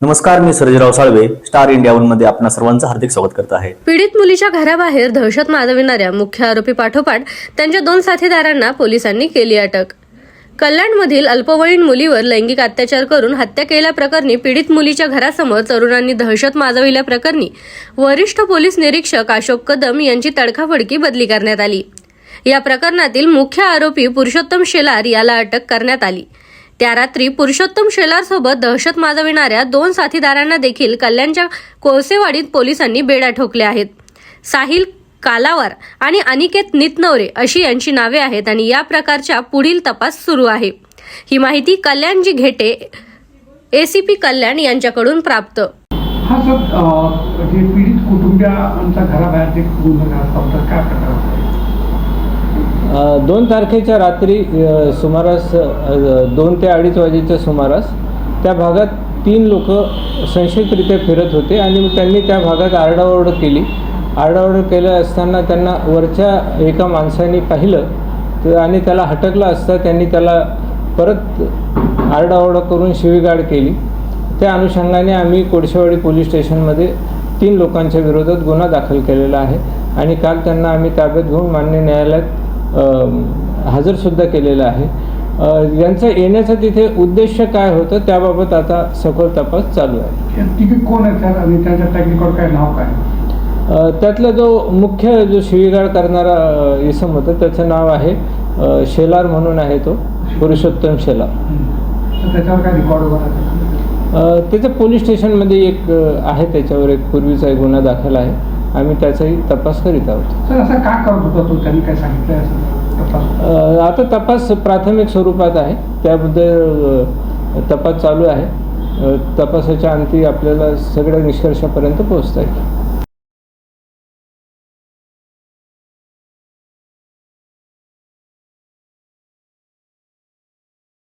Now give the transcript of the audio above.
नमस्कार, मी Sarjerao Salve, Star India one मध्ये आपणा सर्वांचं हार्दिक स्वागत करत आहे। पीडित मुलीच्या घराबाहेर दहशत माजविणाऱ्या मुख्य आरोपी पाठोपाठ त्यांच्या 2 साथीदारांना पोलिसांनी केली अटक। कल्याणमधील अल्पवयीन मुलीवर लैंगिक अत्याचार करून हत्या केल्याप्रकरणी पीडित मुलीच्या घरासमोर तरुणांनी दहशत माजविल्याप्रकरणी वरिष्ठ पोलीस निरीक्षक अशोक कदम यांची तडकाफडकी बदली करण्यात आली। या प्रकरणातील मुख्य आरोपी पुरुषोत्तम शेलार याला अटक करण्यात आली। त्या रात्री पुरुषोत्तम शेलार सोबत दहशत माजविणाऱ्या 2 साथीदारांना देखील कल्याणच्या कोळसेवाडीत पोलिसांनी बेड्या ठोकल्या आहेत। साहिल कालावार आणि अनिकेत नितनवरे अशी यांची नावे आहेत आणि या प्रकारच्या पुढील तपास सुरू आहे। ही माहिती कल्याणजी घेटे एसीपी कल्याण यांच्याकडून प्राप्त। हा सर, जे पीडित कुटुंबियांच्या घराबाहेर जे गुन्हा घडला काय प्रकार होता? 2 तारखेच्या रात्री सुमारास 2 ते 2:30 वाजेच्या सुमारास त्या भागात 3 लोक संशयितरित्या फिरत होते आणि त्यांनी त्या भागात आरडाओरड केली। आरडाओरड केलं असताना त्यांना वरच्या एका माणसाने पाहिलं आणि त्याला हटकलं असता त्यांनी त्याला परत आरडाओरड करून शिवीगाळ केली। त्या अनुषंगाने आम्ही कोळसेवाडी पोलीस स्टेशनमध्ये 3 लोकांच्या विरोधात गुन्हा दाखल केलेला आहे आणि काल त्यांना आम्ही ताब्यात घेऊन मान्य न्यायालयात हजरसुद्धा केलेला आहे। यांचा येण्याचा तिथे उद्देश काय होतं त्याबाबत आता सखोल तपास चालू आहे। तिथे कोण आहे सर आणि त्याच्या टेक्निकल काय नाव काय? त्यातला जो मुख्य शिवीगाळ करणारा इसम होता त्याचं नाव आहे शेलार म्हणून आहे, तो पुरुषोत्तम शेलार। त्याच्यावर काय रेकॉर्ड वगैरे? त्याचं पोलीस स्टेशनमध्ये एक आहे, त्याच्यावर एक पूर्वीचा एक गुन्हा दाखल आहे। आम्ही त्याचाही तपास करीत आहोत। सर, असं का करत होता तो? त्यांनी काय सांगितलं? आता तपास प्राथमिक स्वरूपात आहे, त्याबद्दल तपास चालू आहे। तपासाच्या अंती आपल्याला सगळ्या निष्कर्षापर्यंत पोहोचता येईल।